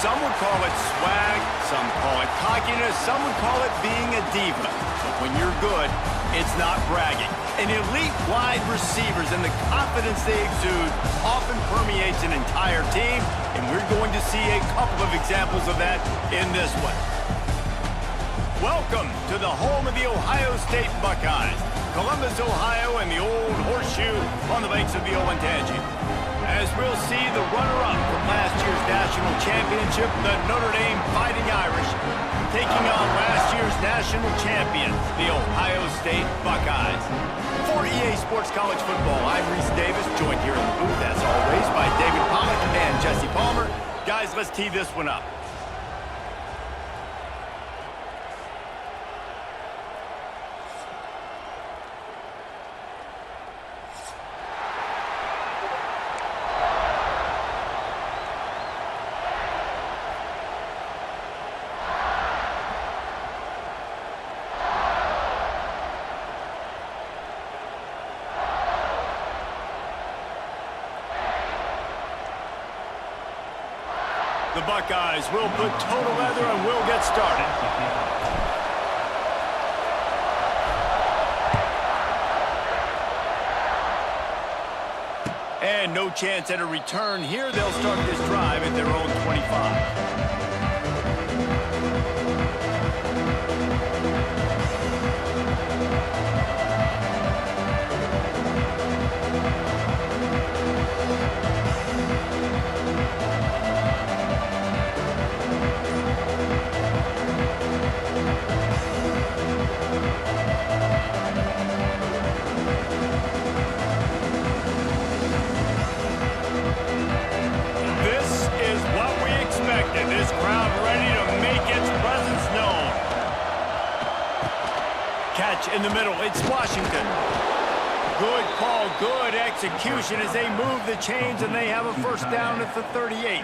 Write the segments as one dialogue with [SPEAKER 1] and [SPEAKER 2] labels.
[SPEAKER 1] Some would call it swag, some call it cockiness, some would call it being a diva. But when you're good, it's not bragging. An elite wide receivers and the confidence they exude often permeates an entire team, and we're going to see a couple of examples of that in this one. Welcome to the home of the Ohio State Buckeyes, Columbus, Ohio, and the Old Horseshoe on the banks of the Olentangy. As we'll see the runner-up from last year's national championship, the Notre Dame Fighting Irish, taking on last year's national champions, the Ohio State Buckeyes. For EA Sports College Football, I'm Reese Davis, joined here in the booth, as always, by David Pollack and Jesse Palmer. Guys, let's tee this one up. The Buckeyes will put total leather and will get started. And no chance at a return here. They'll start this drive at their own 25. This crowd ready to make its presence known. Catch in the middle. It's Washington. Good call, good execution as they move the chains and they have a first down at the 38.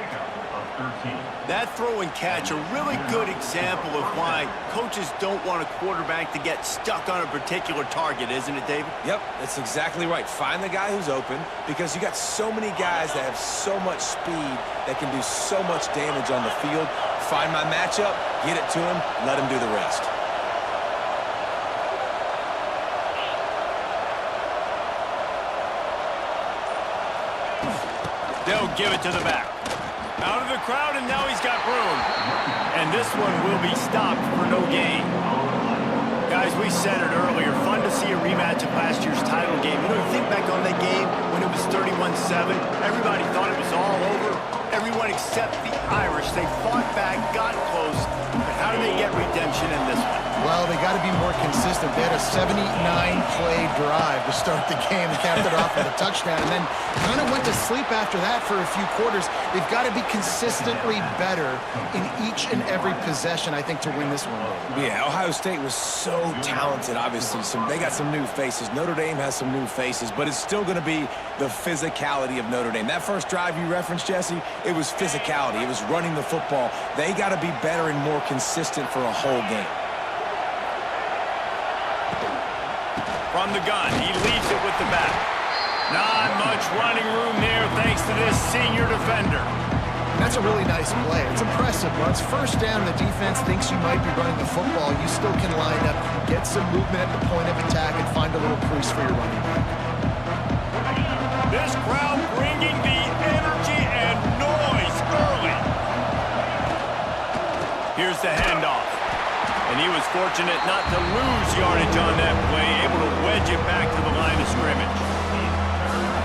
[SPEAKER 1] That throw and catch, a really good example of why coaches don't want a quarterback to get stuck on a particular target, isn't it, David?
[SPEAKER 2] Yep, that's exactly right. Find the guy who's open because you got so many guys that have so much speed that can do so much damage on the field. Find my matchup, get it to him, let him do the rest.
[SPEAKER 1] They'll give it to the back. Out of the crowd, and now he's got room. And this one will be stopped for no gain. Guys, we said it earlier, fun to see a rematch of last year's title game. You know, you think back on that game when it was 31-7, everybody thought it was all over. Everyone except the Irish. They fought back, got close, but how do they get redemption in this one?
[SPEAKER 3] Well, they got to be more consistent. They had a 79-play drive to start the game and capped it off with a touchdown, and then kind of went to sleep after that for a few quarters. They've got to be consistently better in each and every possession, I think, to win this one.
[SPEAKER 2] Yeah, Ohio State was so talented, obviously. They got some new faces. Notre Dame has some new faces, but it's still going to be the physicality of Notre Dame. That first drive you referenced, Jesse, it was physicality. It was running the football. They got to be better and more consistent for a whole game.
[SPEAKER 1] From the gun, he leaves it with the back. Not much running room there thanks to this senior defender.
[SPEAKER 3] That's a really nice play. It's impressive. Once first down, the defense thinks you might be running the football. You still can line up, get some movement at the point of attack, and find a little crease for your running back.
[SPEAKER 1] This crowd bringing the energy and noise early. Here's the handoff. And he was fortunate not to lose yardage on that play, able to wedge it back to the line of scrimmage.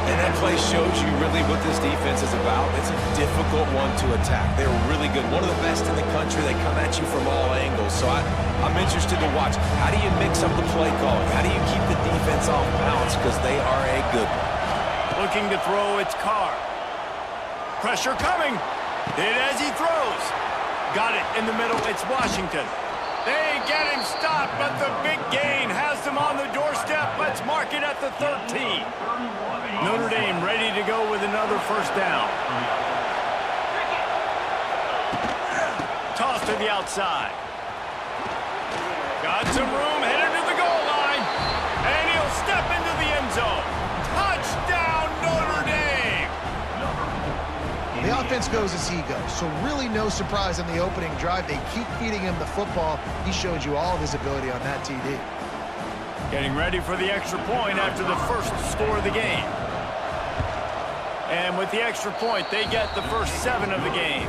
[SPEAKER 2] And that play shows you really what this defense is about. It's a difficult one to attack. They're really good. One of the best in the country. They come at you from all angles. So I'm interested to watch. How do you mix up the play calling? How do you keep the defense off balance? Because they are a good one.
[SPEAKER 1] Looking to throw, it's Carr. Pressure coming. Hit as he throws. Got it in the middle. It's Washington. They get him stopped, but the big gain has them on the doorstep. Let's mark it at the 13. Notre Dame ready to go with another first down. Toss to the outside. Got some room, headed to the goal line. And he'll step into the end zone. Touchdown, Notre Dame!
[SPEAKER 3] defense goes as he goes. So really no surprise in the opening drive. They keep feeding him the football. He showed you all of his ability on that TD.
[SPEAKER 1] Getting ready for the extra point after the first score of the game. And with the extra point, they get the first 7 of the game.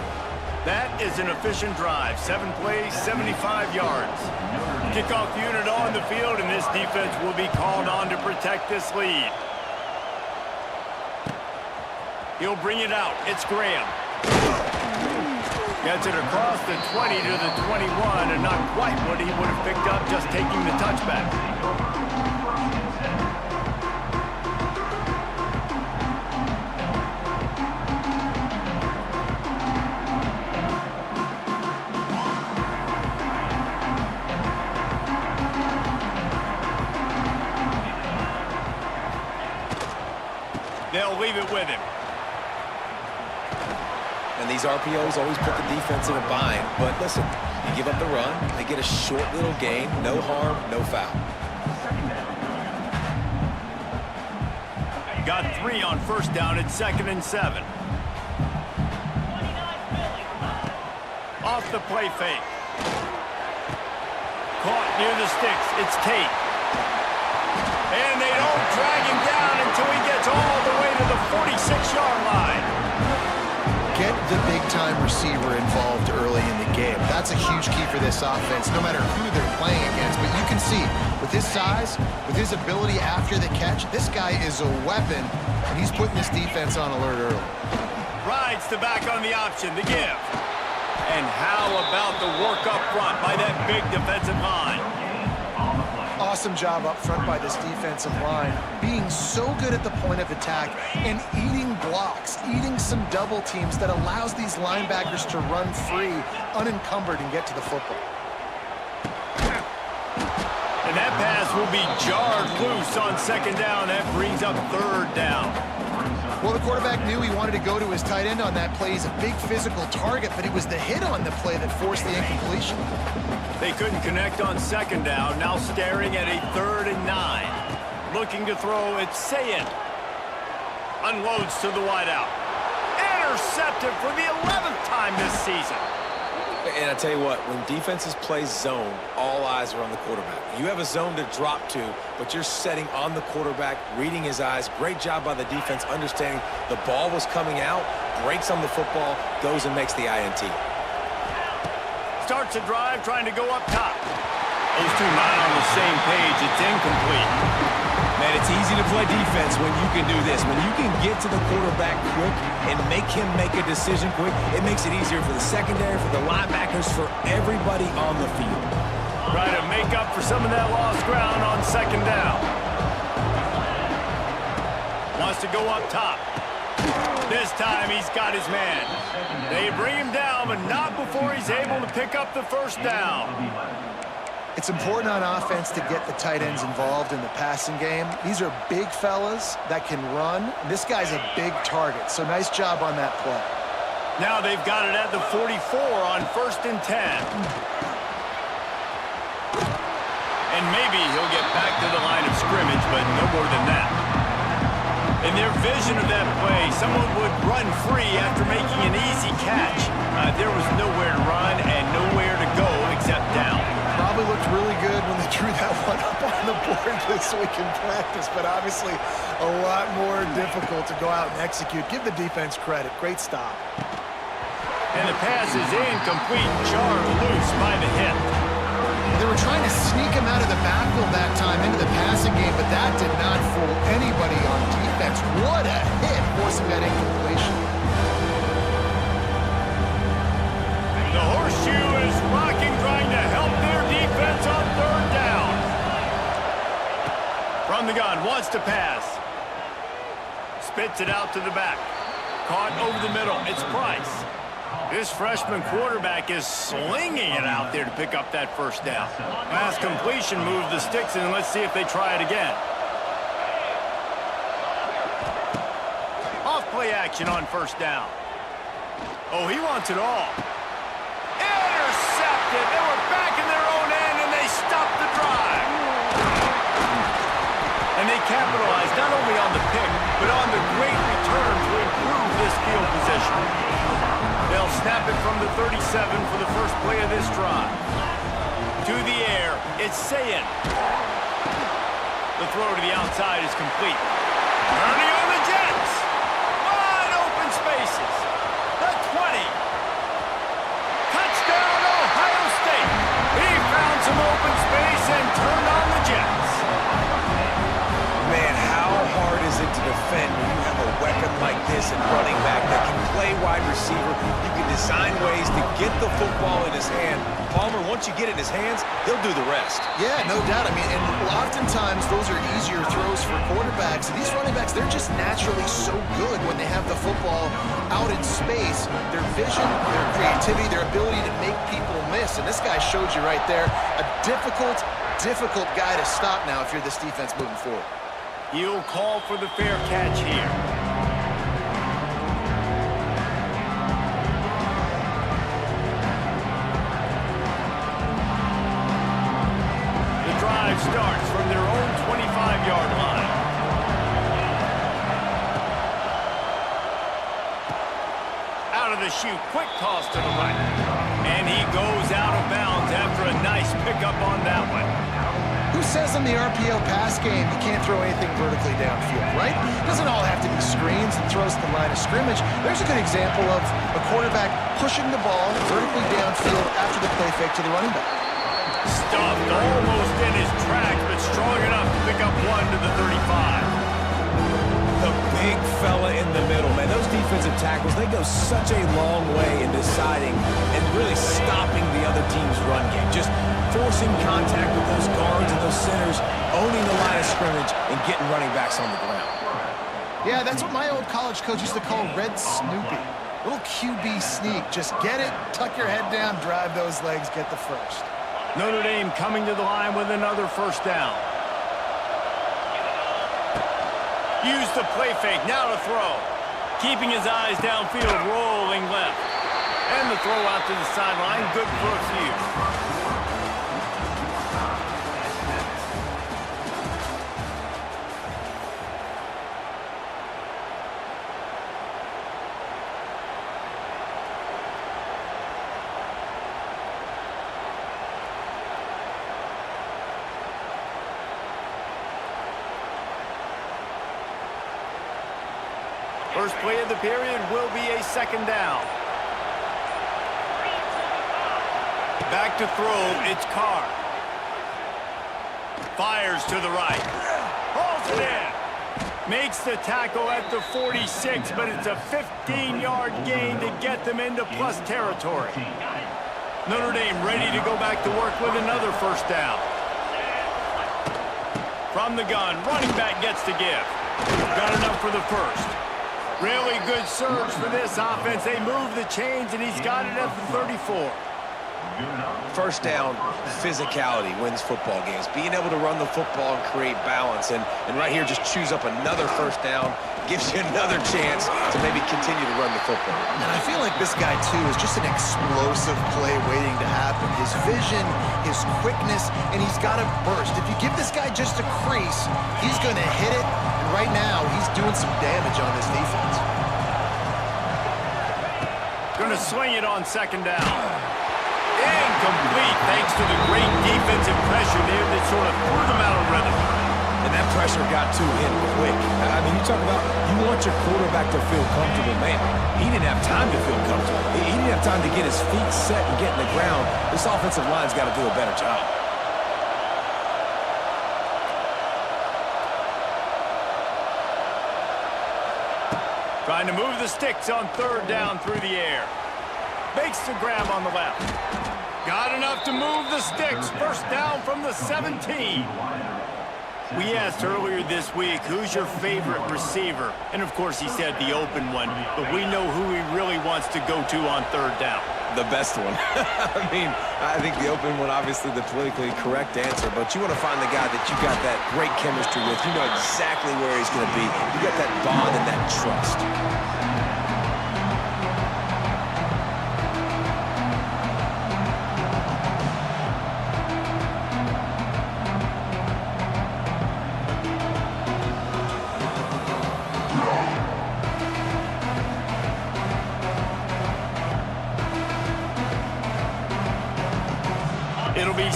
[SPEAKER 1] That is an efficient drive. 7 plays, 75 yards. Kickoff unit on the field, and this defense will be called on to protect this lead. He'll bring it out. It's Graham. Gets it across the 20 to the 21, and not quite what he would have picked up just taking the touchback. They'll leave it with him.
[SPEAKER 2] And these RPOs always put the defense in a bind. But listen, you give up the run, they get a short little gain, no harm, no foul.
[SPEAKER 1] Got 3 on first down at 2nd and 7. Off the play fake. Caught near the sticks. It's Tate. And they don't drag him down until he gets all the way to the 46-yard line.
[SPEAKER 3] Get the big-time receiver involved early in the game. That's a huge key for this offense, no matter who they're playing against. But you can see, with his size, with his ability after the catch, this guy is a weapon, and he's putting this defense on alert early.
[SPEAKER 1] Rides the back on the option, the give. And how about the work up front by that big defensive line?
[SPEAKER 3] Awesome job up front by this defensive line, being so good at the point of attack and eating blocks, eating some double teams that allows these linebackers to run free, unencumbered, and get to the football.
[SPEAKER 1] And that pass will be jarred loose on 2nd down. That brings up 3rd down.
[SPEAKER 3] Well, the quarterback knew he wanted to go to his tight end on that play. He's a big physical target, but it was the hit on the play that forced the incompletion.
[SPEAKER 1] They couldn't connect on 2nd down. Now staring at a 3rd and 9. Looking to throw, it's Sayed. Unloads to the wideout. Intercepted for the 11th time this season.
[SPEAKER 2] And I tell you what, when defenses play zone, all eyes are on the quarterback. You have a zone to drop to, but you're setting on the quarterback, reading his eyes. Great job by the defense, understanding the ball was coming out, breaks on the football, goes and makes the INT.
[SPEAKER 1] Starts a drive trying to go up top. Those two not on the same page. It's incomplete.
[SPEAKER 2] Man, it's easy to play defense when you can do this. When you can get to the quarterback quick and make him make a decision quick, it makes it easier for the secondary, for the linebackers, for everybody on the field.
[SPEAKER 1] Try to make up for some of that lost ground on 2nd down. Wants to go up top. This time he's got his man. They bring him down, but not before he's able to pick up the 1st down.
[SPEAKER 3] It's important on offense to get the tight ends involved in the passing game. These are big fellas that can run. This guy's a big target, so nice job on that play.
[SPEAKER 1] Now they've got it at the 44 on 1st and 10. And maybe he'll get back to the line of scrimmage, but no more than that. In their vision of that play, someone would run free after making an easy catch. There was nowhere to run and nowhere to go except down.
[SPEAKER 3] Probably looked really good when they drew that one up on the board this week in practice, but obviously a lot more difficult to go out and execute. Give the defense credit. Great stop.
[SPEAKER 1] And the pass is incomplete, jarred loose by the hit.
[SPEAKER 3] They were trying to sneak him out of the backfield that time into the passing game, but that did not fool anybody on defense. What a hit, forcing that incompletion.
[SPEAKER 1] The horseshoe is rocking, trying to help their defense on 3rd down. From the gun, wants to pass. Spits it out to the back. Caught over the middle. It's Price. This freshman quarterback is slinging it out there to pick up that 1st down. Pass completion, move the sticks, and let's see if they try it again. Off play action on 1st down. Oh, he wants it all. Intercepted. They were back in their own end, and they stopped the drive. And they capitalized not only on the pick, but on the great return to improve this field position. from the 37 for the first play of this drive. To the air, it's Sayin. The throw to the outside is complete. Turning on the Jets. Wide open spaces. The 20. Touchdown, Ohio State. He found some open space and turned on the Jets.
[SPEAKER 2] Man, how hard is it to defend when you have a weapon like this at running back that can play wide receiver? You can design ways to get the football in his hand. Palmer, once you get it in his hands, he'll do the rest.
[SPEAKER 3] Yeah, no doubt. I mean, and oftentimes those are easier throws for quarterbacks. And these running backs, they're just naturally so good when they have the football out in space. Their vision, their creativity, their ability to make people miss. And this guy showed you right there, a difficult guy to stop now if you're this defense moving forward.
[SPEAKER 1] He'll call for the fair catch here. The drive starts from their own 25-yard line. Out of the chute, quick toss to the right. And he goes out of bounds after a nice pickup on that one.
[SPEAKER 3] Who says in the RPO pass game you can't throw anything vertically downfield, right? It doesn't all have to be screens and throws to the line of scrimmage. There's a good example of a quarterback pushing the ball vertically downfield after the play fake to the running back.
[SPEAKER 1] Stuffed almost in his tracks, but strong enough to pick up one to the 35.
[SPEAKER 2] The big fella in the middle, man. Those defensive tackles, they go such a long way in deciding and really stopping the other team's run game. Just forcing contact with those guards and those centers, owning the line of scrimmage, and getting running backs on the ground.
[SPEAKER 3] Yeah, that's what my old college coach used to call Red Snoopy. Little QB sneak. Just get it, tuck your head down, drive those legs, get the first.
[SPEAKER 1] Notre Dame coming to the line with another first down. Use the play fake, now to throw. Keeping his eyes downfield, rolling left. And the throw out to the sideline, good for a few. First play of the period will be a second down. Back to throw, it's Carr. Fires to the right. Hauls it in. Makes the tackle at the 46, but it's a 15-yard gain to get them into plus territory. Notre Dame ready to go back to work with another first down. From the gun, running back gets to give. Got enough for the first. Really good surge for this offense. They move the chains, and he's got it at the 34.
[SPEAKER 2] First down, physicality wins football games. Being able to run the football and create balance. And right here, just choose up another first down. Gives you another chance to maybe continue to run the football.
[SPEAKER 3] And I feel like this guy, too, is just an explosive play waiting to happen. His vision, his quickness, and he's got a burst. If you give this guy just a crease, he's going to hit it. And right now, he's doing some damage on this defense.
[SPEAKER 1] Going to swing it on second down. Incomplete, thanks to the great defensive pressure there that sort of threw them out of rhythm.
[SPEAKER 2] And that pressure got to him quick. I mean, you talk about you want your quarterback to feel comfortable. Man, he didn't have time to feel comfortable. He didn't have time to get his feet set and get in the ground. This offensive line's got to do a better job.
[SPEAKER 1] Trying to move the sticks on third down through the air. Makes the grab on the left. Got enough to move the sticks. First down from the 17. We asked earlier this week, who's your favorite receiver? And, of course, he said the open one. But we know who he really wants to go to on third down.
[SPEAKER 2] The best one. I mean, I think the open one, obviously the politically correct answer. But you want to find the guy that you got that great chemistry with. You know exactly where he's going to be. You got that bond and that trust.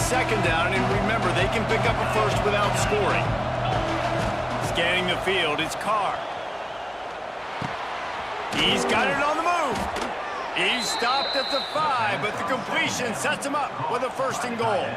[SPEAKER 1] second down, and remember, they can pick up a first without scoring. Scanning the field, it's Carr. He's got it on the move. He's stopped at the 5, but the completion sets him up with a 1st and goal.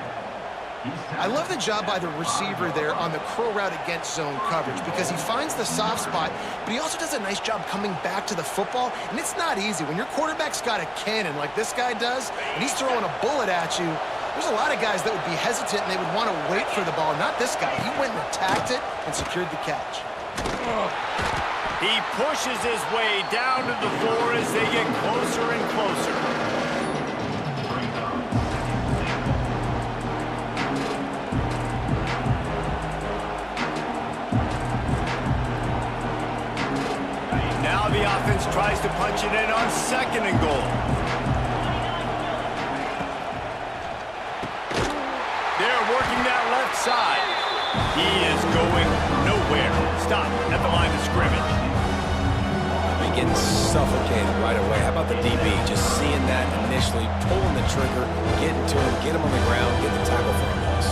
[SPEAKER 3] I love the job by the receiver there on the curl route against zone coverage because he finds the soft spot, but he also does a nice job coming back to the football, and it's not easy. When your quarterback's got a cannon like this guy does, and he's throwing a bullet at you, there's a lot of guys that would be hesitant and they would want to wait for the ball. Not this guy. He went and attacked it and secured the catch.
[SPEAKER 1] He pushes his way down to the floor as they get closer and closer. Now the offense tries to punch it in on 2nd and goal. They're working that left side. He is going nowhere. Stop at the line of scrimmage.
[SPEAKER 2] Getting suffocated right away. How about the DB? Just seeing that initially, pulling the trigger, getting to him, get him on the ground, get the tackle for a loss.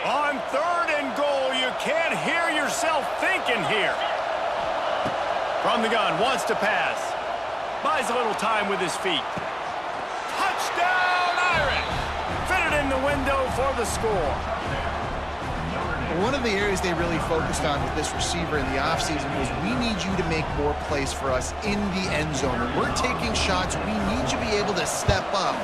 [SPEAKER 1] On 3rd and goal, you can't hear yourself thinking here. From the gun, wants to pass. Buys a little time with his feet. Touchdown, Irish! Fitted in the window for the score.
[SPEAKER 3] One of the areas they really focused on with this receiver in the offseason was we need you to make more plays for us in the end zone. When we're taking shots, we need you to be able to step up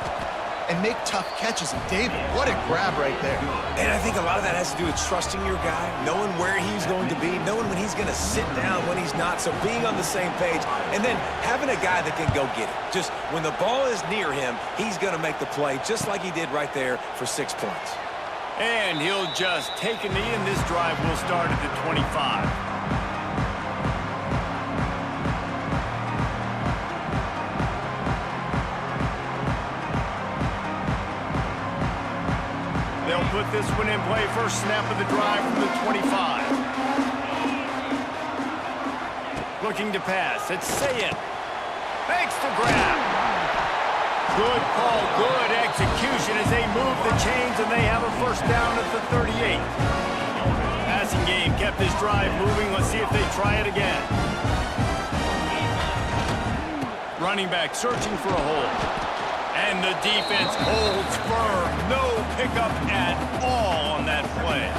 [SPEAKER 3] and make tough catches. And David, what a grab right there.
[SPEAKER 2] And I think a lot of that has to do with trusting your guy, knowing where he's going to be, knowing when he's going to sit down, when he's not, so being on the same page, and then having a guy that can go get it. Just when the ball is near him, he's going to make the play just like he did right there for 6 points.
[SPEAKER 1] And he'll just take a knee, and this drive will start at the 25. They'll put this one in play. First snap of the drive from the 25. Looking to pass. It's Sayed. Makes the grab. Good call, good execution as they move the chains, and they have a 1st down at the 38. Passing game kept this drive moving. Let's see if they try it again. Running back searching for a hole. And the defense holds firm. No pickup at all on that play.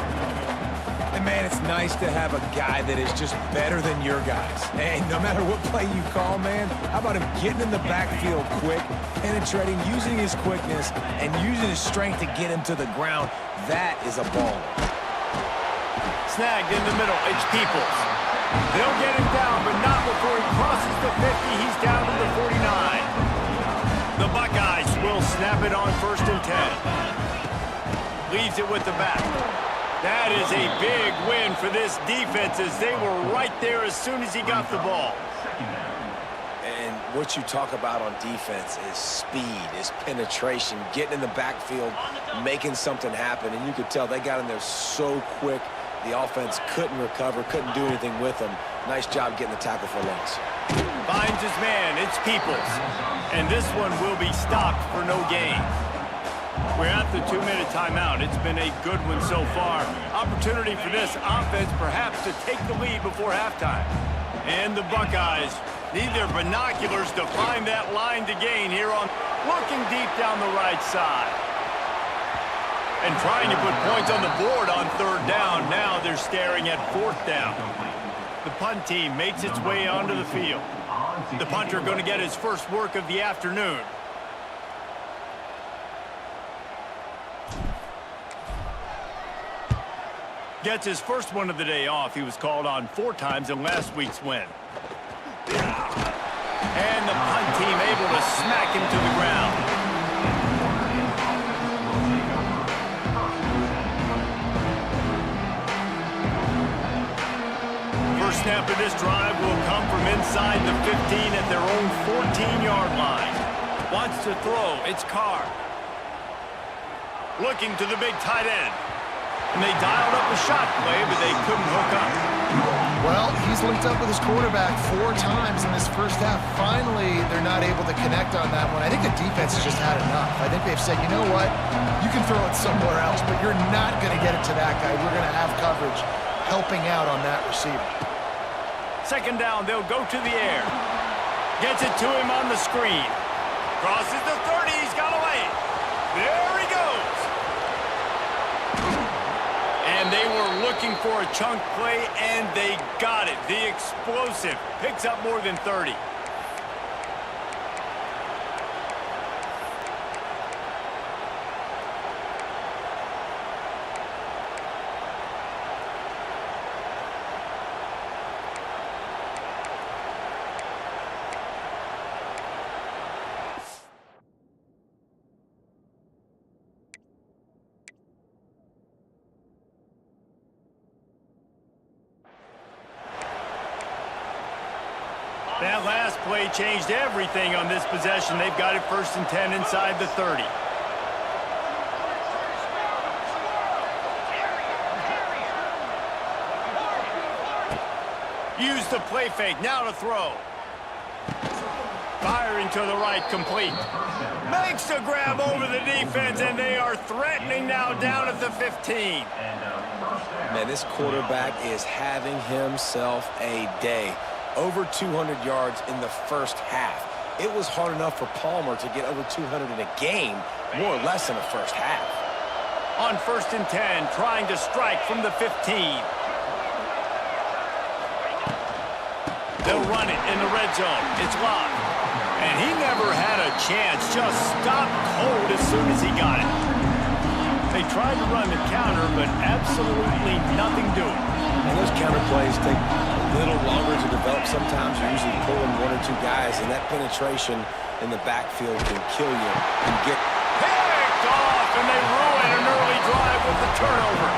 [SPEAKER 2] And, man, it's nice to have a guy that is just better than your guys. And no matter what play you call, man, how about him getting in the backfield quick, penetrating, using his quickness, and using his strength to get him to the ground? That is a baller.
[SPEAKER 1] Snagged in the middle. It's Peoples. They'll get him down, but not before he crosses the 50. He's down to the 49. The Buckeyes will snap it on 1st and 10. Leaves it with the back. That is a big win for this defense as they were right there as soon as he got the ball.
[SPEAKER 2] And what you talk about on defense is speed, is penetration, getting in the backfield, making something happen. And you could tell they got in there so quick, the offense couldn't recover, couldn't do anything with them. Nice job getting the tackle for loss.
[SPEAKER 1] Finds his man. It's Peoples. And this one will be stopped for no gain. We're at the 2-minute timeout. It's been a good one so far. Opportunity for this offense perhaps to take the lead before halftime. And the Buckeyes need their binoculars to find that line to gain here on looking deep down the right side. And trying to put points on the board on 3rd down. Now they're staring at 4th down. The punt team makes its way onto the field. The punter going to get his first work of the afternoon. Gets his first one of the day off. He was called on 4 times in last week's win. And the punt team able to smack him to the ground. First snap of this drive will come from inside the 15 at their own 14-yard line. Wants to throw. It's Carr. Looking to the big tight end. And they dialed up a shot play, but they couldn't hook up.
[SPEAKER 3] Well, he's linked up with his quarterback 4 times in this first half. Finally, they're not able to connect on that one. I think the defense has just had enough. I think they've said, you know what, you can throw it somewhere else, but you're not going to get it to that guy. We're going to have coverage helping out on that receiver.
[SPEAKER 1] Second down, they'll go to the air. Gets it to him on the screen. Crosses the 30, he's got away. There he goes. And they were looking for a chunk play, and they got it. The explosive picks up more than 30. That last play changed everything on this possession. They've got it 1st and 10 inside the 30. Use the play fake. Now to throw. Firing to the right, complete. Makes the grab over the defense, and they are threatening now down at the 15.
[SPEAKER 2] Man, this quarterback is having himself a day. Over 200 yards in the first half. It was hard enough for Palmer to get over 200 in a game, more or less in the first half.
[SPEAKER 1] On 1st and 10, trying to strike from the 15. They'll run it in the red zone. It's locked. And he never had a chance. Just stopped cold as soon as he got it. They tried to run the counter, but absolutely nothing doing.
[SPEAKER 2] And those counter plays take a little longer to develop. Sometimes you're usually pulling 1 or 2 guys, and that penetration in the backfield can kill you and get
[SPEAKER 1] picked off, and they ruin an early drive with the turnover.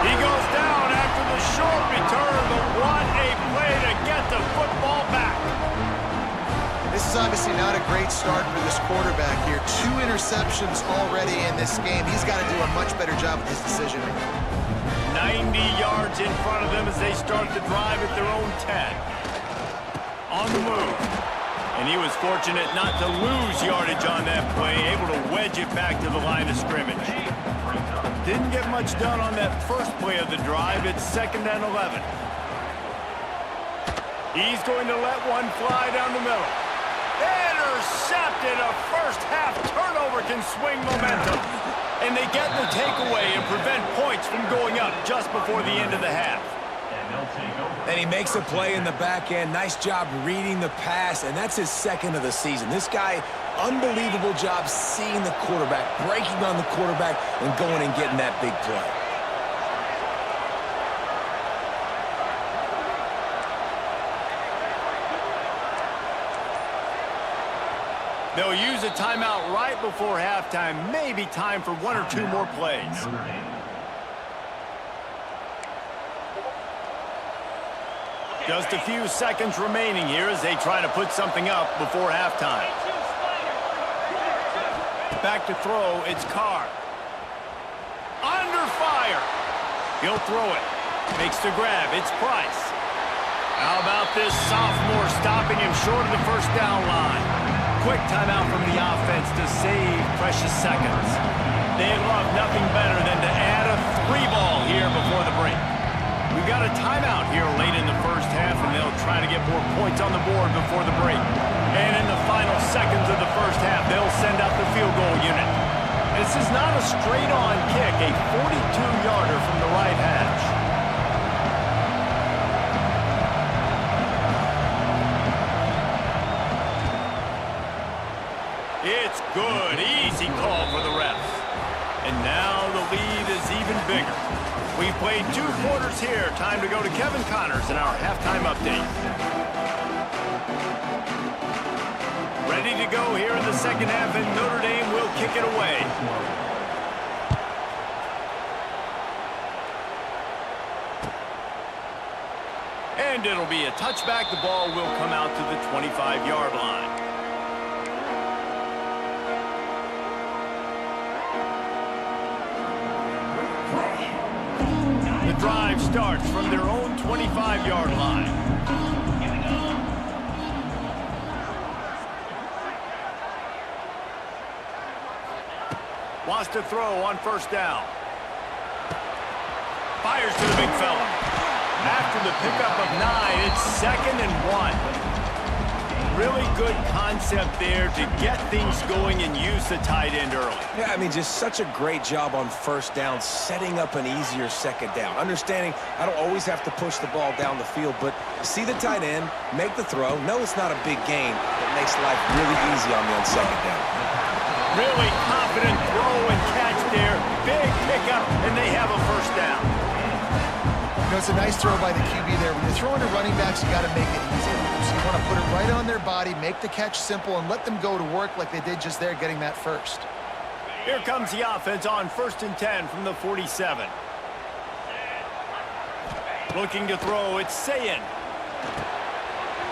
[SPEAKER 1] He goes down after the short return, but what a play to get the football back.
[SPEAKER 3] This is obviously not a great start for this quarterback here. 2 interceptions already in this game. He's got to do a much better job with his decision-making.
[SPEAKER 1] 90 yards in front of them as they start the drive at their own 10. On the move. And he was fortunate not to lose yardage on that play, able to wedge it back to the line of scrimmage. Didn't get much done on that first play of the drive. It's 2nd and 11. He's going to let one fly down the middle. Intercepted. A first half turnover can swing momentum. And they get the takeaway and prevent points from going up just before the end of the half.
[SPEAKER 2] And he makes a play in the back end. Nice job reading the pass, and that's his 2nd of the season. This guy, unbelievable job seeing the quarterback, breaking on the quarterback, and going and getting that big play.
[SPEAKER 1] They'll use a timeout right before halftime. Maybe time for 1 or 2 more plays. Just a few seconds remaining here as they try to put something up before halftime. Back to throw, it's Carr. Under fire. He'll throw it. Makes the grab, it's Price. How about this sophomore stopping him short of the first down line? Quick timeout from the offense to save precious seconds. They'd love nothing better than to add a 3-ball here before the break. We've got a timeout here late in the first half, and they'll try to get more points on the board before the break. And in the final seconds of the first half, they'll send out the field goal unit. This is not a straight-on kick, a 42-yarder from the right hash. It's good. Easy call for the refs. And now the lead is even bigger. We've played 2 quarters here. Time to go to Kevin Connors in our halftime update. Ready to go here in the second half, and Notre Dame will kick it away. And it'll be a touchback. The ball will come out to the 25-yard line. The drive starts from their own 25-yard line. Wants to throw on first down. Fires to the big fella. After the pickup of 9, it's 2nd and 1. Really good concept there to get things going and use the tight end early.
[SPEAKER 2] Yeah, I mean, just such a great job on first down, setting up an easier second down. Understanding I don't always have to push the ball down the field, but see the tight end, make the throw. No, it's not a big gain. It makes life really easy on me on second down.
[SPEAKER 1] Really confident throw and catch there. Big pickup, and they have a first down.
[SPEAKER 3] You know, it's a nice throw by the QB there. When you're throwing to running backs, you got to make it easy. So you want to put it right on their body, make the catch simple, and let them go to work like they did just there, getting that first.
[SPEAKER 1] Here comes the offense on 1st and 10 from the 47. Looking to throw, it's Sayin.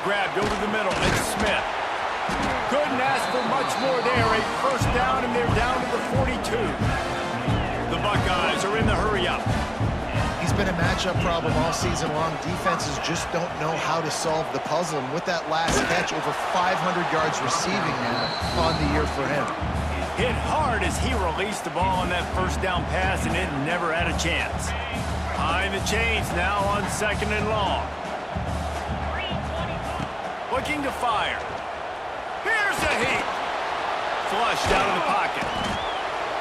[SPEAKER 1] Grabbed over the middle, it's Smith. Couldn't ask for much more there. A first down, and they're down to the 42. The Buckeyes are in the hurry-up.
[SPEAKER 3] He's been a matchup problem all season long. Defenses just don't know how to solve the puzzle. And with that last catch, over 500 yards receiving now on the year for him.
[SPEAKER 1] Hit hard as he released the ball on that first down pass, and it never had a chance. Behind the chains now on 2nd and long. Looking to fire. Here's a heat. Flushed out of the pocket.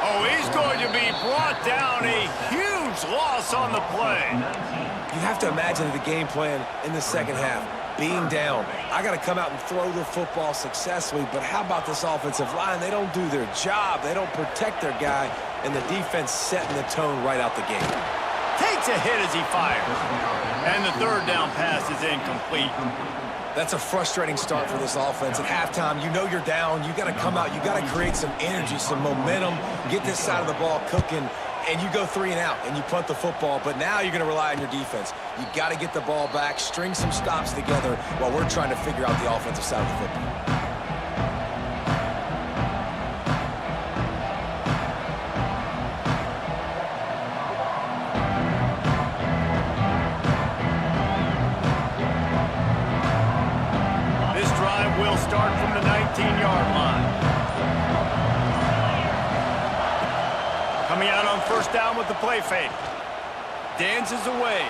[SPEAKER 1] Oh, he's going to be brought down. A huge loss on the play.
[SPEAKER 2] You have to imagine the game plan in the second half. Being down, I got to come out and throw the football successfully, but how about this offensive line? They don't do their job. They don't protect their guy, and the defense setting the tone right out the gate.
[SPEAKER 1] Takes a hit as he fires. And the 3rd down pass is incomplete.
[SPEAKER 2] That's a frustrating start for this offense. At halftime, you know you're down. You got to come out. You got to create some energy, some momentum, get this side of the ball cooking, and you go 3 and out, and you punt the football. But now you're going to rely on your defense. You got to get the ball back, string some stops together while we're trying to figure out the offensive side of the football.
[SPEAKER 1] Will start from the 19-yard line. Coming out on first down with the play fake. Dances away.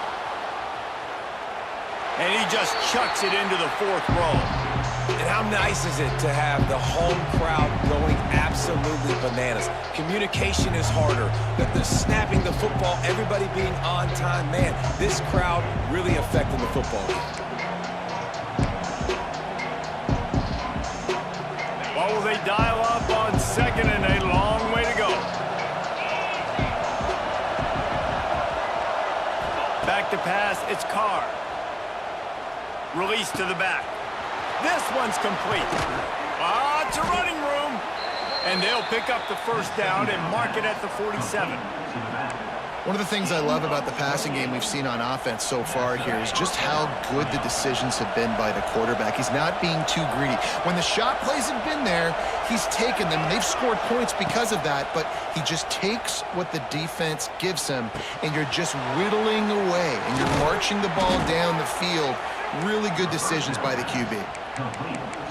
[SPEAKER 1] And he just chucks it into the 4th row.
[SPEAKER 2] And how nice is it to have the home crowd going absolutely bananas? Communication is harder. The snapping the football, everybody being on time. Man, this crowd really affecting the football game.
[SPEAKER 1] Will they dial up on 2nd and a long way to go? Back to pass, it's Carr. Release to the back. This one's complete. Lots of running room. And they'll pick up the first down and mark it at the 47.
[SPEAKER 3] One of the things I love about the passing game we've seen on offense so far here is just how good the decisions have been by the quarterback. He's not being too greedy. When the shot plays have been there, he's taken them, and they've scored points because of that, but he just takes what the defense gives him, and you're just whittling away, and you're marching the ball down the field. Really good decisions by the QB.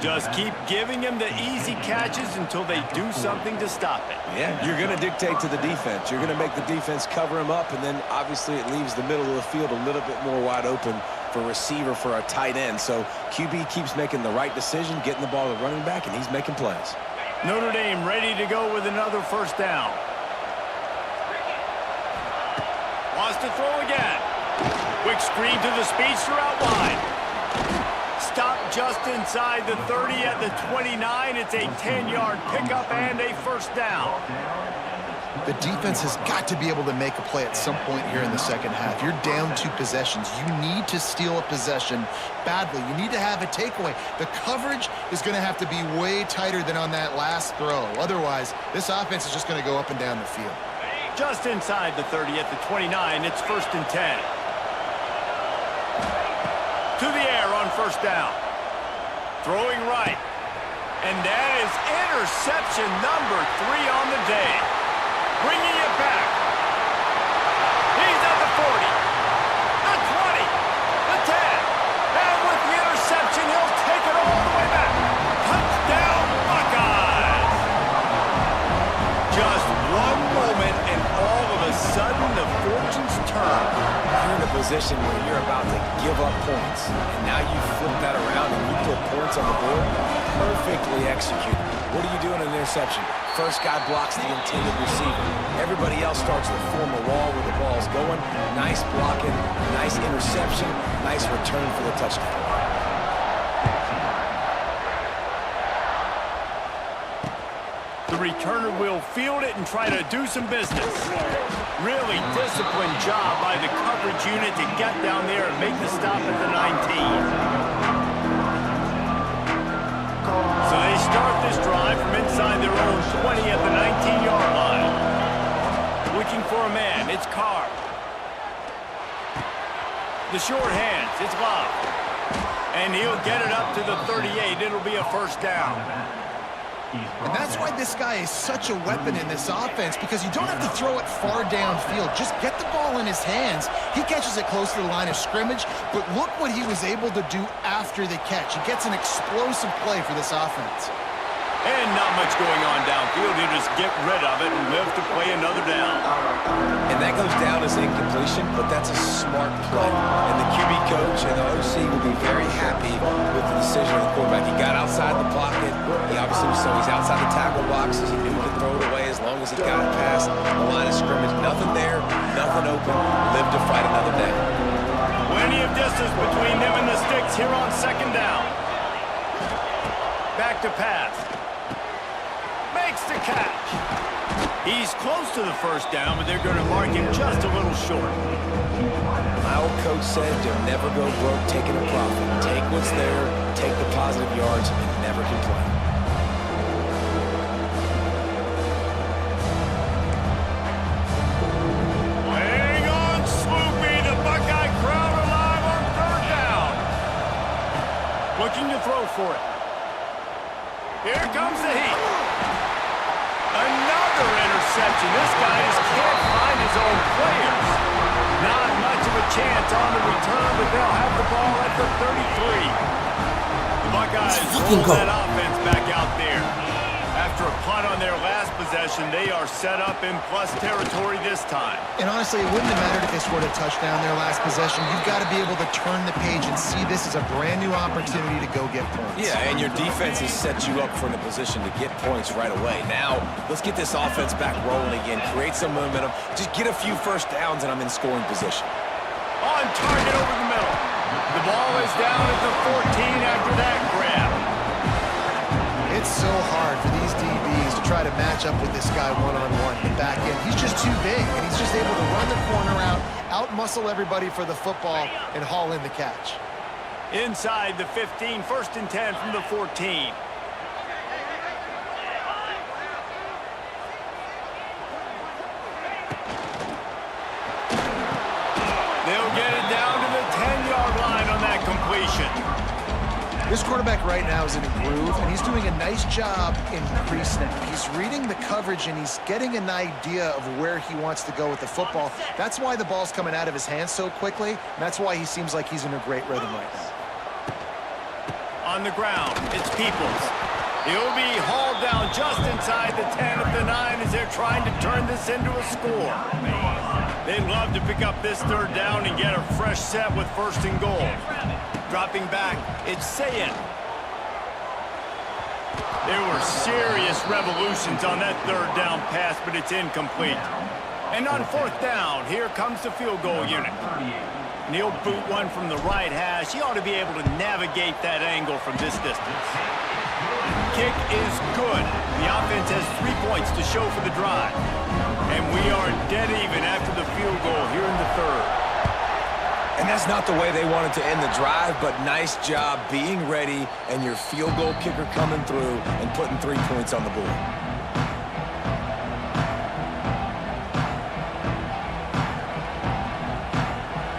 [SPEAKER 1] Just keep giving him the easy catches until they do something to stop it.
[SPEAKER 2] Yeah, you're going to dictate to the defense. You're going to make the defense cover him up, and then obviously it leaves the middle of the field a little bit more wide open for receiver, for a tight end. So QB keeps making the right decision, getting the ball to running back, and he's making plays.
[SPEAKER 1] Notre Dame ready to go with another first down. Wants to throw again. Quick screen to the speedster out wide. Stop just inside the 30 at the 29. It's a 10-yard pickup and a first down.
[SPEAKER 3] The defense has got to be able to make a play at some point here in the second half. You're down 2 possessions. You need to steal a possession badly. You need to have a takeaway. The coverage is going to have to be way tighter than on that last throw. Otherwise, this offense is just going to go up and down the field.
[SPEAKER 1] Just inside the 30 at the 29. It's 1st and 10. To the air on first down. Throwing right. And that is interception number 3 on the day. Bringing it back. He's at the 40.
[SPEAKER 2] position where you're about to give up points, and now you flip that around and you put points on the board. Perfectly executed. What are you doing in an interception? First guy blocks the intended receiver. Everybody else starts to form a wall where the ball's going. Nice blocking, nice interception, nice return for the touchdown.
[SPEAKER 1] The returner will field it and try to do some business. Really disciplined job by the coverage unit to get down there and make the stop at the 19. So they start this drive from inside their own 20 at the 19-yard line. Looking for a man, it's Carr. The short hands, it's Love. And he'll get it up to the 38. It'll be a first down.
[SPEAKER 3] And that's why this guy is such a weapon in this offense, because you don't have to throw it far downfield. Just get the ball in his hands. He catches it close to the line of scrimmage, but look what he was able to do after the catch. He gets an explosive play for this offense.
[SPEAKER 1] And not much going on downfield. He'll just get rid of it and live to play another down.
[SPEAKER 2] And that goes down as incompletion, but that's a smart play. And the QB coach and the OC will be very happy with the decision of the quarterback. He got outside the pocket. He obviously so he's outside the tackle boxes. He knew he could throw it away as long as he got it past the line of scrimmage. Nothing there, nothing open. Live to fight another day.
[SPEAKER 1] Plenty of distance between them and the sticks here on second down. Back to pass. Makes the catch. He's close to the first down, but they're going to mark him just a little short.
[SPEAKER 2] My old coach said, you'll never go broke taking a profit. Take what's there, take the positive yards, and never complain.
[SPEAKER 1] Hang on, Sloopy. The Buckeye crowd alive on third down. Looking to throw for it. Here comes the heat. Another interception. This guy just can't find his own players. Not much of a chance on the return, but they'll have the ball at the 33. The Buckeyes roll that offense back out there. After a punt on their last possession, they are set up in plus territory this time.
[SPEAKER 3] And honestly, it wouldn't have mattered if they scored a touchdown their last possession. You've got to be able to turn the page and see this as a brand new opportunity to go get points.
[SPEAKER 2] Yeah, and your defense has set you up for the position to get points right away. Now, let's get this offense back rolling again, create some momentum, just get a few first downs, and I'm in scoring position.
[SPEAKER 1] On target over the middle. The ball is down at the 14 after that grab.
[SPEAKER 3] It's so hard for these DBs to try to match up with this guy one-on-one in the back end. He's just too big, and he's just able to run the corner out-muscle everybody for the football, and haul in the catch.
[SPEAKER 1] Inside the 15, first and 10 from the 14. They'll get it down to the 10-yard line on that completion.
[SPEAKER 3] This quarterback right now is in a groove, and he's doing a nice job in pre-snap. He's reading the coverage, and he's getting an idea of where he wants to go with the football. That's why the ball's coming out of his hands so quickly, and that's why he seems like he's in a great rhythm right now.
[SPEAKER 1] On the ground, it's Peoples. He'll be hauled down just inside the 10 at the 9 as they're trying to turn this into a score. They'd love to pick up this third down and get a fresh set with first and goal. Dropping back, it's Sayin. There were serious revolutions on that third down pass, but it's incomplete. And on fourth down, here comes the field goal unit. And he'll boot one from the right hash. He ought to be able to navigate that angle from this distance. Kick is good. The offense has 3 points to show for the drive. And we are dead even after the field goal here in the third.
[SPEAKER 2] And that's not the way they wanted to end the drive, but nice job being ready and your field goal kicker coming through and putting 3 points on the board.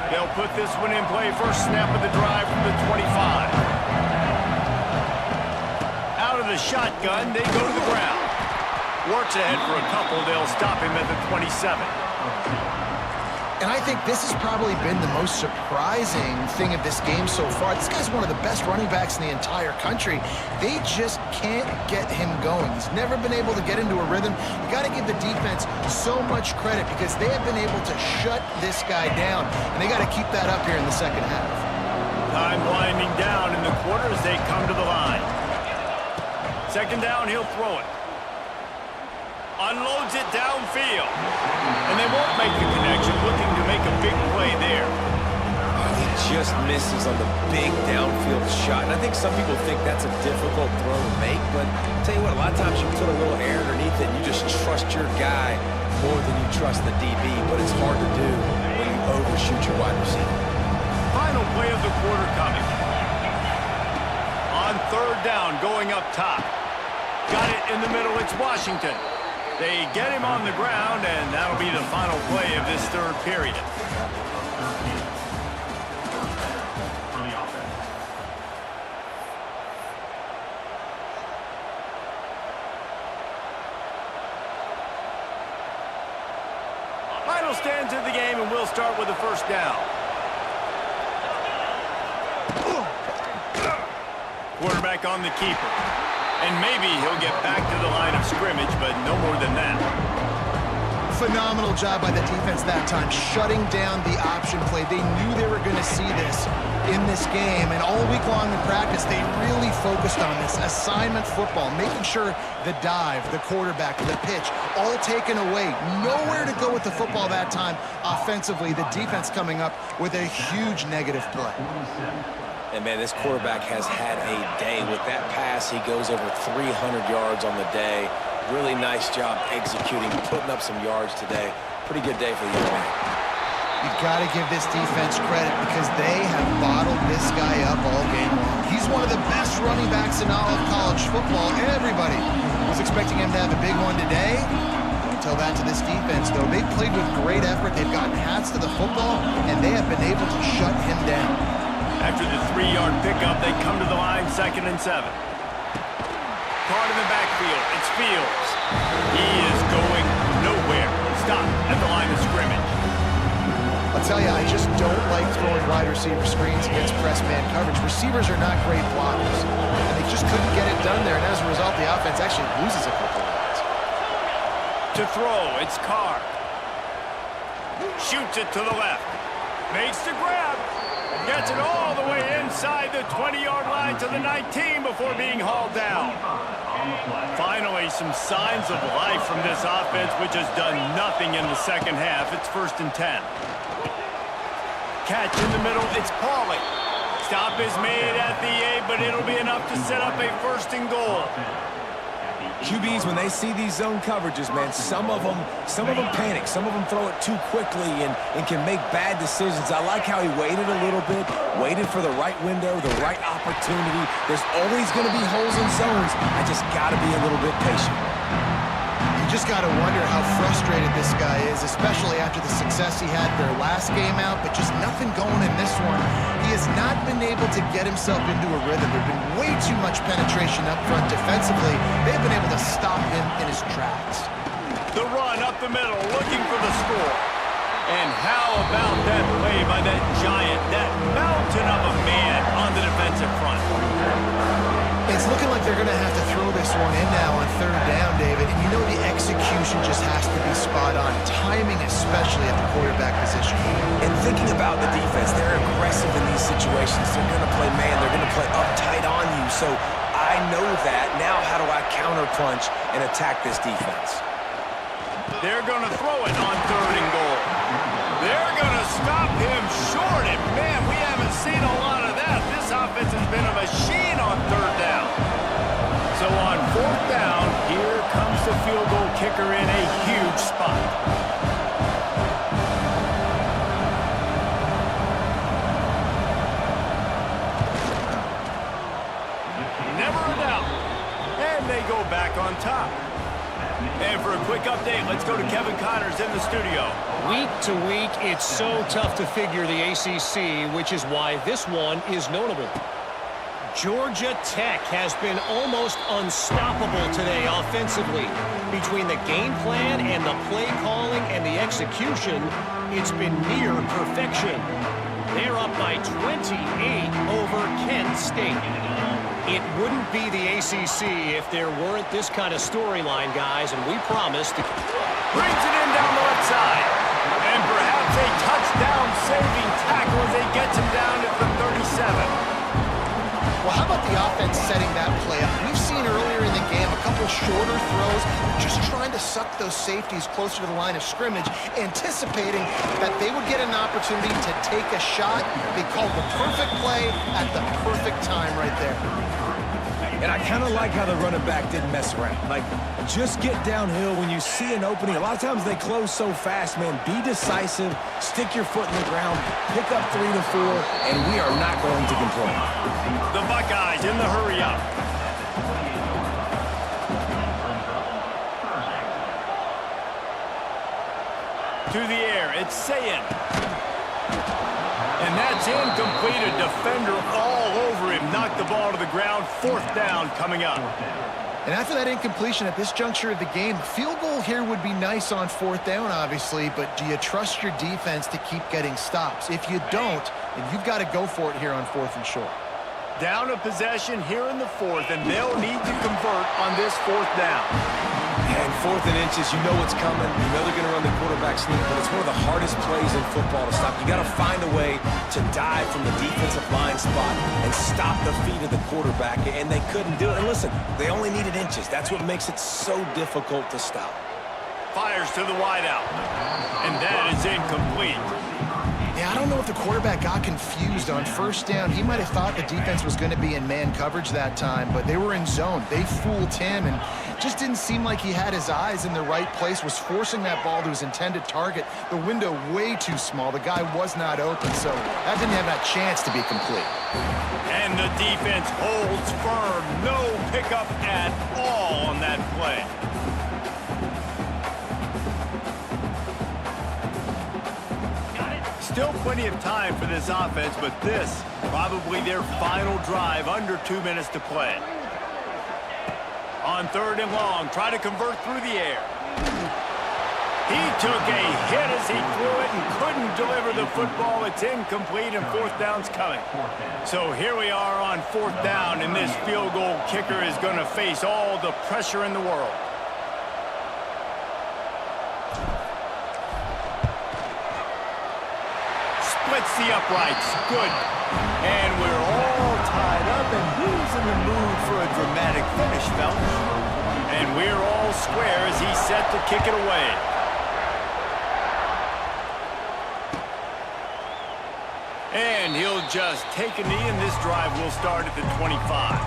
[SPEAKER 1] They'll put this one in play. First snap of the drive from the 25. Out of the shotgun, they go to the ground. Works ahead for a couple. They'll stop him at the 27.
[SPEAKER 3] And I think this has probably been the most surprising thing of this game so far. This guy's one of the best running backs in the entire country. They just can't get him going. He's never been able to get into a rhythm. You got to give the defense so much credit because they have been able to shut this guy down, and they got to keep that up here in the second half.
[SPEAKER 1] Time winding down in the quarter as they come to the line. Second down, he'll throw it. Unloads it downfield. And they won't make the connection, looking to make a big play there.
[SPEAKER 2] He just misses on the big downfield shot. And I think some people think that's a difficult throw to make, but I'll tell you what, a lot of times you put a little air underneath it and you just trust your guy more than you trust the DB, but it's hard to do when you overshoot your wide receiver.
[SPEAKER 1] Final play of the quarter coming. On third down, going up top. Got it in the middle, it's Washington. They get him on the ground, and that'll be the final play of this third period. Final stands of the game, and we'll start with the first down. Quarterback on the keeper. And maybe he'll get back to the line of scrimmage, but no more than that.
[SPEAKER 3] Phenomenal job by the defense that time, shutting down the option play. They knew they were going to see this in this game, and all week long in practice, they really focused on this assignment football, making sure the dive, the quarterback, the pitch, all taken away. Nowhere to go with the football that time offensively. The defense coming up with a huge negative play.
[SPEAKER 2] And, man, this quarterback has had a day. With that pass, he goes over 300 yards on the day. Really nice job executing, putting up some yards today. Pretty good day for the young man.
[SPEAKER 3] You've got to give this defense credit because they have bottled this guy up all game long. He's one of the best running backs in all of college football. Everybody was expecting him to have a big one today. Tell that to this defense, though. They've played with great effort. They've gotten hats to the football, and they have been able to shut him down.
[SPEAKER 1] After the 3-yard pickup, they come to the line, 2nd and 7. Caught in the backfield, it's Fields. He is going nowhere. Stopped at the line of scrimmage.
[SPEAKER 3] I'll tell you, I just don't like throwing wide receiver screens against press man coverage. Receivers are not great blockers, and they just couldn't get it done there, and as a result, the offense actually loses a couple of yards.
[SPEAKER 1] To throw, it's Carr. Shoots it to the left. Makes the grab. Gets it all the way inside the 20-yard line to the 19 before being hauled down. Finally, some signs of life from this offense, which has done nothing in the second half. It's 1st and 10. Catch in the middle, it's Pauly. Stop is made at the 8, but it'll be enough to set up a 1st and goal.
[SPEAKER 2] QBs, when they see these zone coverages, man, some of them panic. Some of them throw it too quickly and can make bad decisions. I like how he waited a little bit, waited for the right window, the right opportunity. There's always going to be holes in zones. I just got to be a little bit patient.
[SPEAKER 3] You just got to wonder how frustrated this guy is, especially after the success he had their last game out, but just nothing going in this one. He has not been able to get himself into a rhythm. There's been way too much penetration up front defensively. They've been able to stop him in his tracks.
[SPEAKER 1] The run up the middle, looking for the score. And how about that play by that giant, that mountain of a man on the defensive front?
[SPEAKER 3] It's looking like they're going to have to throw this one in now on 3rd down, David. And you know the execution just has to be spot on. Timing, especially at the quarterback position.
[SPEAKER 2] And thinking about the defense, they're aggressive in these situations. They're going to play man. They're going to play uptight on you. So I know that. Now how do I counterpunch and attack this defense?
[SPEAKER 1] They're going to throw it on 3rd and goal. They're going to stop him short. And, man, we haven't seen a lot of that. This offense has been a machine on 3rd down. So on 4th down, here comes the field goal kicker in a huge spot. Never a doubt. And they go back on top. And for a quick update, let's go to Kevin Connors in the studio.
[SPEAKER 4] Week to week, it's so tough to figure the ACC, which is why this one is notable. Georgia Tech has been almost unstoppable today offensively. Between the game plan and the play calling and the execution, it's been near perfection. They're up by 28 over Kent State. It wouldn't be the ACC if there weren't this kind of storyline, guys, and we promised to...
[SPEAKER 1] Brings it in down the left side. And perhaps a touchdown-saving tackle as they gets him down at the 37.
[SPEAKER 3] Well, how about the offense setting that play up? We've seen earlier in the game a couple shorter throws, just trying to suck those safeties closer to the line of scrimmage, anticipating that they would get an opportunity to take a shot. They called the perfect play at the perfect time right there.
[SPEAKER 2] And I kind of like how the running back didn't mess around. Like, just get downhill when you see an opening. A lot of times they close so fast, man. Be decisive, stick your foot in the ground, pick up 3 to 4, and we are not going to complain.
[SPEAKER 1] The Buckeyes in the hurry up. To the air, it's Sayin. And that's incomplete. A defender all over him. Knocked the ball to the ground. 4th down coming up.
[SPEAKER 3] And after that incompletion at this juncture of the game, field goal here would be nice on 4th down, obviously, but do you trust your defense to keep getting stops? If you don't, then you've got to go for it here on 4th and short.
[SPEAKER 1] Down a possession here in the 4th, and they'll need to convert on this 4th down.
[SPEAKER 2] And 4th and inches, you know what's coming. You know they're going to run the quarterback sneak, but it's one of the hardest plays in football to stop. You got to find a way to dive from the defensive line spot and stop the feet of the quarterback, and they couldn't do it. And listen, they only needed inches. That's what makes it so difficult to stop.
[SPEAKER 1] Fires to the wideout, and that is incomplete.
[SPEAKER 3] Yeah, I don't know if the quarterback got confused on 1st down. He might have thought the defense was going to be in man coverage that time, but they were in zone. They fooled him, and just didn't seem like he had his eyes in the right place, was forcing that ball to his intended target. The window way too small. The guy was not open, so that didn't have that chance to be complete.
[SPEAKER 1] And the defense holds firm. No pickup at all on that play. Still plenty of time for this offense, but this probably their final drive, under 2 minutes to play. On 3rd and long, try to convert through the air. He took a hit as he threw it and couldn't deliver the football. It's incomplete, and 4th down's coming. So here we are on 4th down, and this field goal kicker is going to face all the pressure in the world. Splits the uprights. Good. And we're all tied up, and who's in the mood for a dramatic finish, fellas? And we're all square as he's set to kick it away. And he'll just take a knee, and this drive will start at the 25.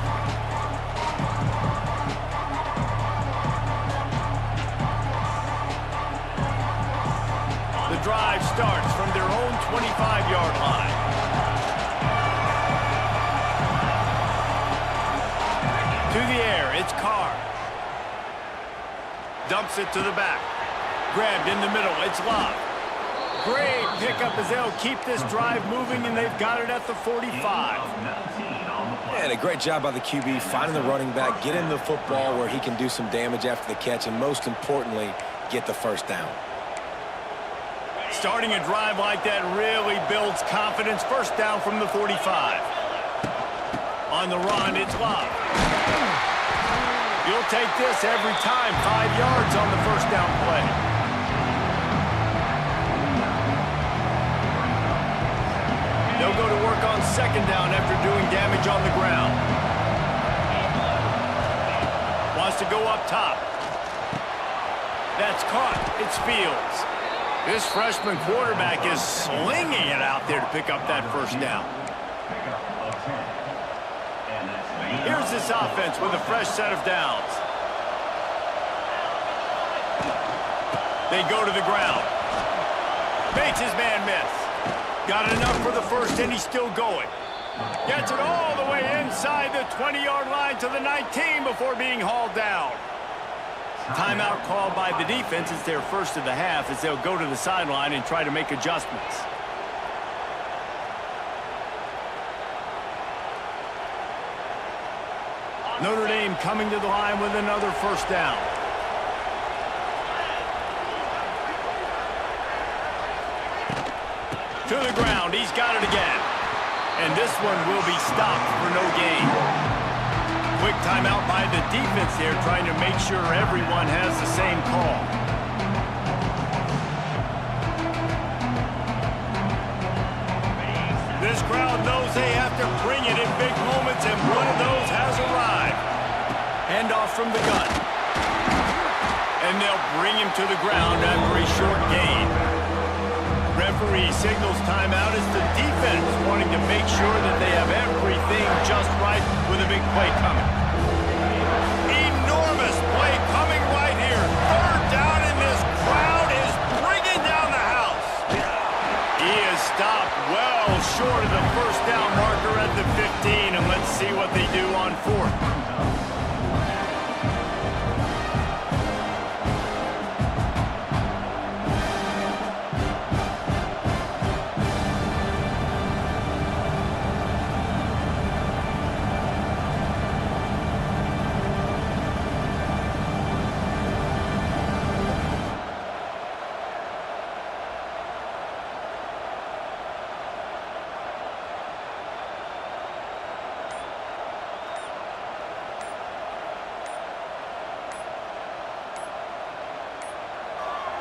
[SPEAKER 1] The drive starts from their own 25-yard line. To the air, it's Carr. Dumps it to the back. Grabbed in the middle, it's Love. Great pickup as they'll keep this drive moving, and they've got it at the 45.
[SPEAKER 2] And a great job by the QB, finding the running back, getting the football where he can do some damage after the catch, and most importantly, get the 1st down.
[SPEAKER 1] Starting a drive like that really builds confidence. 1st down from the 45. On the run, it's Love. You'll take this every time. 5 yards on the 1st down play. They'll go to work on 2nd down after doing damage on the ground. Wants to go up top. That's caught. It's Fields. This freshman quarterback is slinging it out there to pick up that 1st down. Here's this offense with a fresh set of downs. They go to the ground. Makes his man miss. Got enough for the 1st, and he's still going. Gets it all the way inside the 20-yard line to the 19 before being hauled down. Timeout called by the defense. It's their 1st of the half as they'll go to the sideline and try to make adjustments. Notre Dame coming to the line with another first down. To the ground, he's got it again. And this one will be stopped for no gain. Quick timeout by the defense here, trying to make sure everyone has the same call. This crowd knows they have to bring it in big moments, and one of those has arrived. Handoff from the gun. And they'll bring him to the ground after a short gain. Referee signals timeout as the defense wanting to make sure that they have everything just right with a big play coming. Enormous play coming right here. Third down, and this crowd is bringing down the house. He is stopped well short of the first down marker at the 15, and let's see what they do on fourth.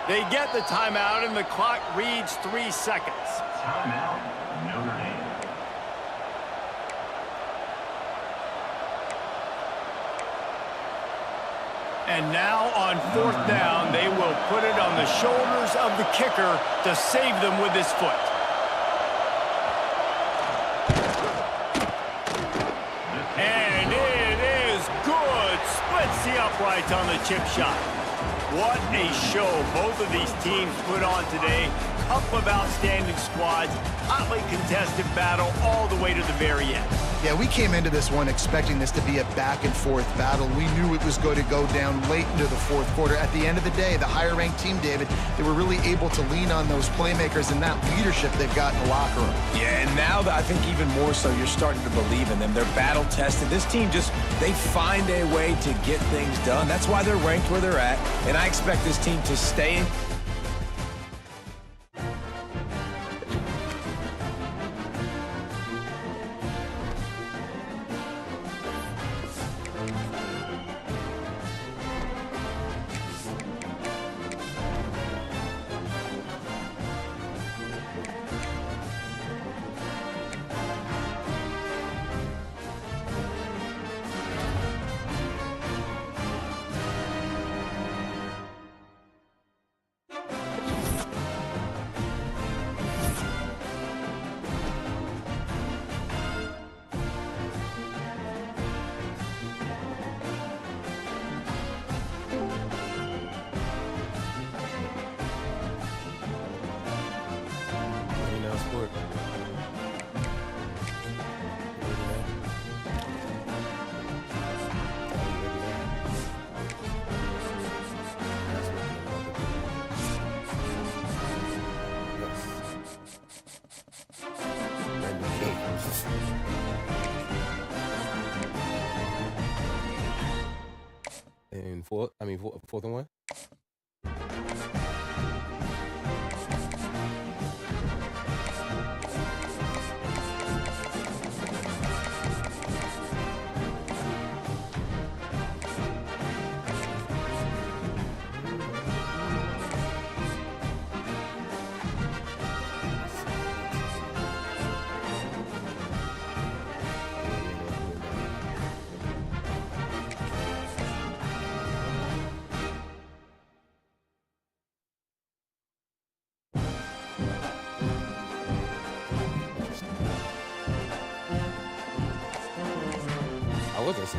[SPEAKER 1] They get the timeout, and the clock reads 3 seconds.
[SPEAKER 5] Timeout, Notre Dame.
[SPEAKER 1] And now on fourth down, they will put it on the shoulders of the kicker to save them with his foot. And it is good. Splits the uprights on the chip shot. What a show both of these teams put on today. Couple of outstanding squads. Hotly contested battle all the way to the very end.
[SPEAKER 3] Yeah, we came into this one expecting this to be a back-and-forth battle. We knew it was going to go down late into the fourth quarter. At the end of the day, the higher-ranked team, David, they were really able to lean on those playmakers and that leadership they've got in the locker room.
[SPEAKER 2] Yeah, and now I think even more so, you're starting to believe in them. They're battle-tested. This team they find a way to get things done. That's why they're ranked where they're at, and I expect this team to stay in.
[SPEAKER 6] And fourth and one.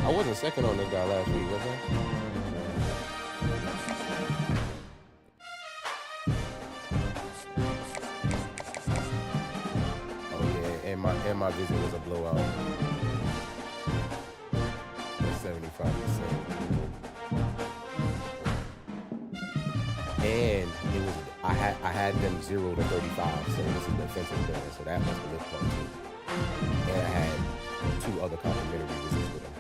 [SPEAKER 6] I wasn't second on this guy last week, was I? Oh yeah, and my visit was a blowout. 75%. And it was I had them 0 to 35, so this is defensive player, so that must be a part too. And I had 2 other complimentary visits with him.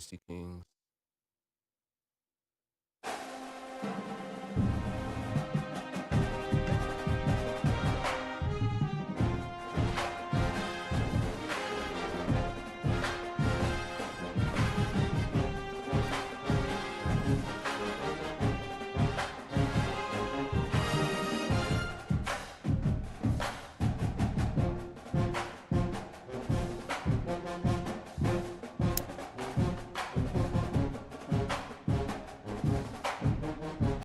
[SPEAKER 7] Dynasty Kings.